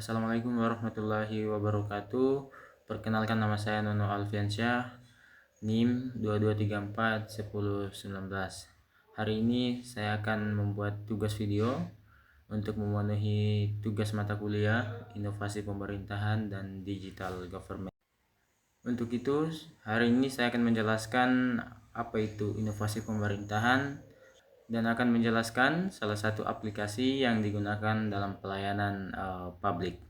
Assalamualaikum warahmatullahi wabarakatuh. Perkenalkan, nama saya Nono Alfiansyah, NIM 22341019. Hari ini saya akan membuat tugas video untuk memenuhi tugas mata kuliah Inovasi Pemerintahan dan Digital Government. Untuk itu, hari ini saya akan menjelaskan apa itu inovasi pemerintahan dan akan menjelaskan salah satu aplikasi yang digunakan dalam pelayanan publik.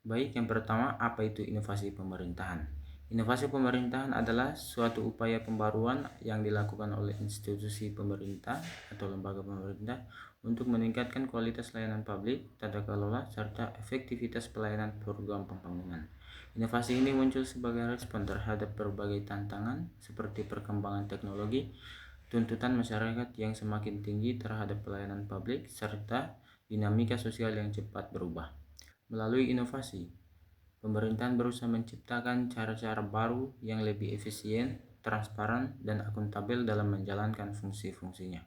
Baik, yang pertama, apa itu inovasi pemerintahan? Inovasi pemerintahan adalah suatu upaya pembaruan yang dilakukan oleh institusi pemerintah atau lembaga pemerintah untuk meningkatkan kualitas layanan publik, tata kelola, serta efektivitas pelayanan program pembangunan. Inovasi ini muncul sebagai respon terhadap berbagai tantangan seperti perkembangan teknologi, tuntutan masyarakat yang semakin tinggi terhadap pelayanan publik, serta dinamika sosial yang cepat berubah. Melalui inovasi, pemerintahan berusaha menciptakan cara-cara baru yang lebih efisien, transparan, dan akuntabel dalam menjalankan fungsi-fungsinya.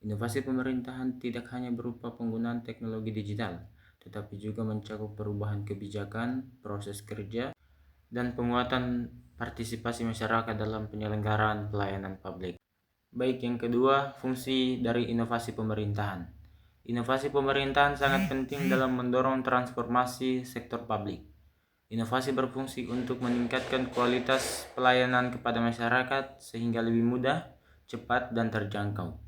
Inovasi pemerintahan tidak hanya berupa penggunaan teknologi digital, tetapi juga mencakup perubahan kebijakan, proses kerja, dan penguatan partisipasi masyarakat dalam penyelenggaraan pelayanan publik. Baik, yang kedua, fungsi dari inovasi pemerintahan. Inovasi pemerintahan sangat penting dalam mendorong transformasi sektor publik. Inovasi berfungsi untuk meningkatkan kualitas pelayanan kepada masyarakat sehingga lebih mudah, cepat, dan terjangkau.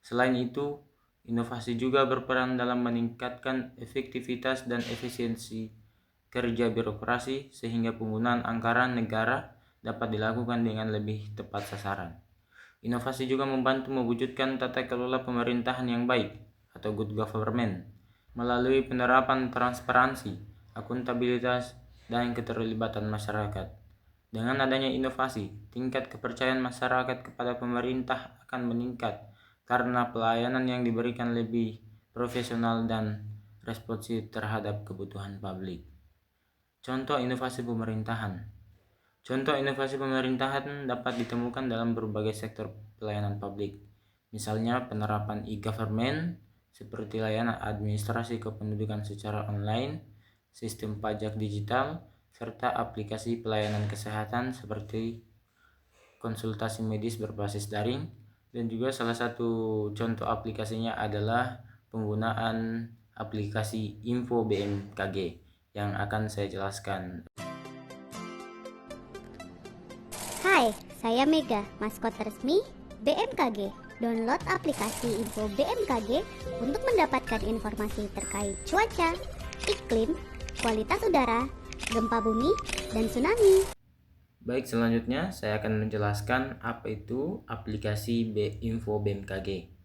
Selain itu, inovasi juga berperan dalam meningkatkan efektivitas dan efisiensi kerja birokrasi sehingga penggunaan anggaran negara dapat dilakukan dengan lebih tepat sasaran. Inovasi juga membantu mewujudkan tata kelola pemerintahan yang baik atau good government melalui penerapan transparansi, akuntabilitas, dan keterlibatan masyarakat. Dengan adanya inovasi, tingkat kepercayaan masyarakat kepada pemerintah akan meningkat karena pelayanan yang diberikan lebih profesional dan responsif terhadap kebutuhan publik. Contoh inovasi pemerintahan. Contoh inovasi pemerintahan dapat ditemukan dalam berbagai sektor pelayanan publik. Misalnya penerapan e-government seperti layanan administrasi kependudukan secara online, sistem pajak digital, serta aplikasi pelayanan kesehatan seperti konsultasi medis berbasis daring. Dan juga salah satu contoh aplikasinya adalah penggunaan aplikasi Info BMKG yang akan saya jelaskan. Hai, saya Mega, maskot resmi BMKG. Download aplikasi Info BMKG untuk mendapatkan informasi terkait cuaca, iklim, kualitas udara, gempa bumi, dan tsunami. Baik, selanjutnya saya akan menjelaskan apa itu aplikasi Info BMKG.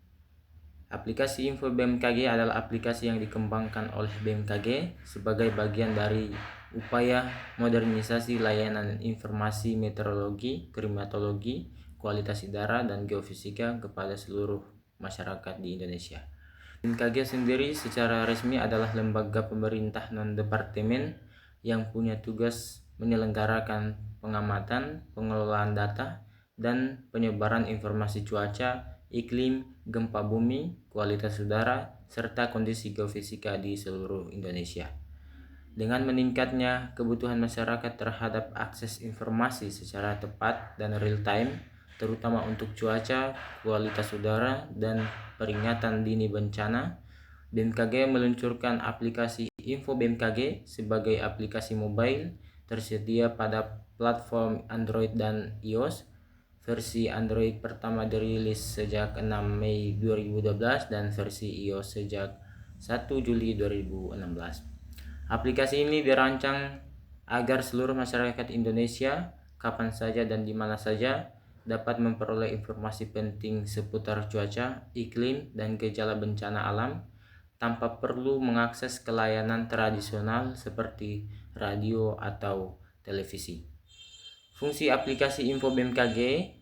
Aplikasi Info BMKG adalah aplikasi yang dikembangkan oleh BMKG sebagai bagian dari upaya modernisasi layanan informasi meteorologi, klimatologi, kualitas udara, dan geofisika kepada seluruh masyarakat di Indonesia. BMKG sendiri secara resmi adalah lembaga pemerintah non-departemen yang punya tugas menyelenggarakan pengamatan, pengelolaan data, dan penyebaran informasi cuaca, iklim, gempa bumi, kualitas udara, serta kondisi geofisika di seluruh Indonesia. Dengan meningkatnya kebutuhan masyarakat terhadap akses informasi secara tepat dan real time, terutama untuk cuaca, kualitas udara, dan peringatan dini bencana, BMKG meluncurkan aplikasi Info BMKG sebagai aplikasi mobile tersedia pada platform Android dan iOS. Versi Android pertama dirilis sejak 6 Mei 2012 dan versi iOS sejak 1 Juli 2016. Aplikasi ini dirancang agar seluruh masyarakat Indonesia kapan saja dan di mana saja dapat memperoleh informasi penting seputar cuaca, iklim, dan gejala bencana alam tanpa perlu mengakses ke layanan tradisional seperti radio atau televisi. Fungsi aplikasi Info BMKG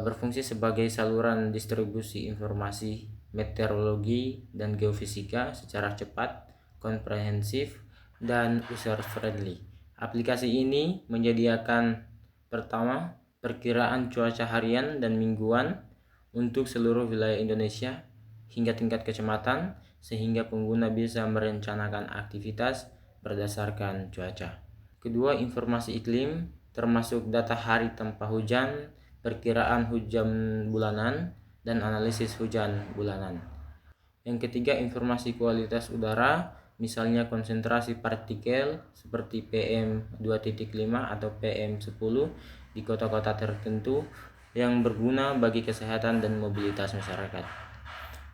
berfungsi sebagai saluran distribusi informasi meteorologi dan geofisika secara cepat, komprehensif, dan user friendly. Aplikasi ini menyediakan pertama, perkiraan cuaca harian dan mingguan untuk seluruh wilayah Indonesia hingga tingkat kecamatan, sehingga pengguna bisa merencanakan aktivitas berdasarkan cuaca. Kedua, informasi iklim termasuk data hari tanpa hujan, perkiraan hujan bulanan, dan analisis hujan bulanan. Yang ketiga, informasi kualitas udara, misalnya konsentrasi partikel seperti PM2.5 atau PM10 di kota-kota tertentu yang berguna bagi kesehatan dan mobilitas masyarakat.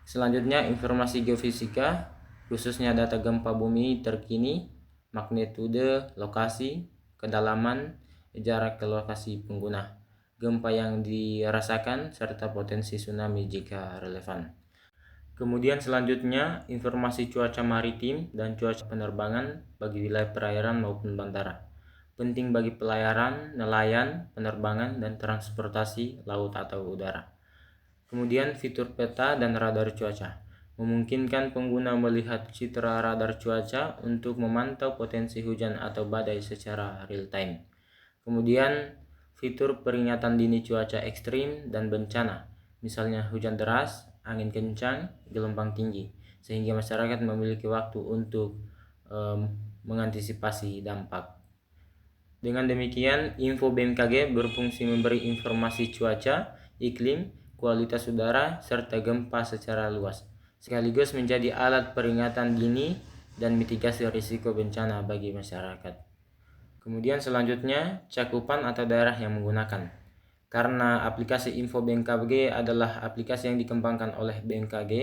Selanjutnya, informasi geofisika, khususnya data gempa bumi terkini, magnitudo, lokasi, kedalaman, jarak ke lokasi pengguna, gempa yang dirasakan, serta potensi tsunami jika relevan. Kemudian selanjutnya, informasi cuaca maritim dan cuaca penerbangan bagi wilayah perairan maupun bandara. Penting bagi pelayaran, nelayan, penerbangan, dan transportasi laut atau udara. Kemudian fitur peta dan radar cuaca. Memungkinkan pengguna melihat citra radar cuaca untuk memantau potensi hujan atau badai secara real time. Kemudian fitur peringatan dini cuaca ekstrim dan bencana, misalnya hujan deras, angin kencang, gelombang tinggi, sehingga masyarakat memiliki waktu untuk mengantisipasi dampak. Dengan demikian, info BMKG berfungsi memberi informasi cuaca, iklim, kualitas udara, serta gempa secara luas, sekaligus menjadi alat peringatan dini dan mitigasi risiko bencana bagi masyarakat. Kemudian selanjutnya, cakupan atau daerah yang menggunakan. Karena aplikasi Info BMKG adalah aplikasi yang dikembangkan oleh BMKG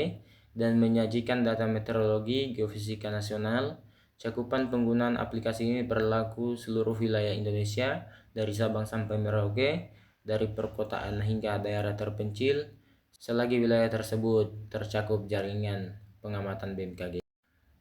dan menyajikan data meteorologi geofisika nasional, cakupan penggunaan aplikasi ini berlaku seluruh wilayah Indonesia dari Sabang sampai Merauke, dari perkotaan hingga daerah terpencil, selagi wilayah tersebut tercakup jaringan pengamatan BMKG.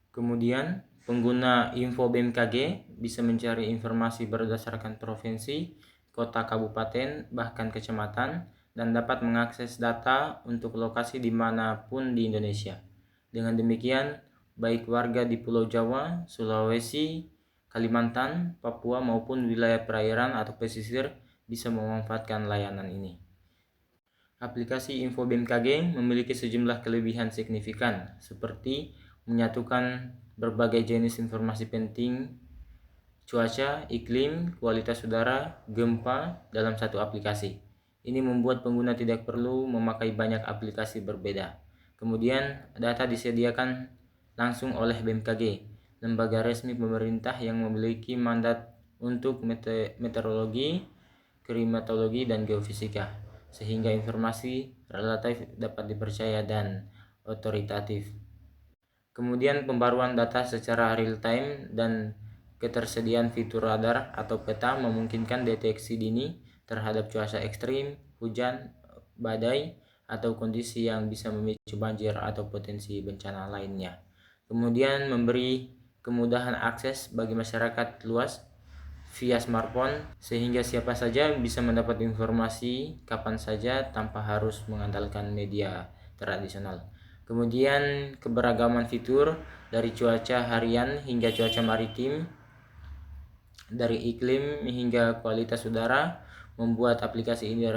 Kemudian, pengguna Info BMKG bisa mencari informasi berdasarkan provinsi, kota, kabupaten, bahkan kecamatan, dan dapat mengakses data untuk lokasi dimanapun di Indonesia. Dengan demikian, baik warga di Pulau Jawa, Sulawesi, Kalimantan, Papua, maupun wilayah perairan atau pesisir bisa memanfaatkan layanan ini. Aplikasi Info BMKG memiliki sejumlah kelebihan signifikan, seperti menyatukan berbagai jenis informasi penting cuaca, iklim, kualitas udara, gempa dalam satu aplikasi. Ini membuat pengguna tidak perlu memakai banyak aplikasi berbeda. Kemudian, data disediakan langsung oleh BMKG, lembaga resmi pemerintah yang memiliki mandat untuk meteorologi, klimatologi, dan geofisika, sehingga informasi relatif dapat dipercaya dan otoritatif. Kemudian pembaruan data secara real time dan ketersediaan fitur radar atau peta memungkinkan deteksi dini terhadap cuaca ekstrim, hujan, badai, atau kondisi yang bisa memicu banjir atau potensi bencana lainnya. Kemudian memberi kemudahan akses bagi masyarakat luas via smartphone, sehingga siapa saja bisa mendapat informasi kapan saja tanpa harus mengandalkan media tradisional. Kemudian keberagaman fitur dari cuaca harian hingga cuaca maritim, dari iklim hingga kualitas udara, membuat aplikasi ini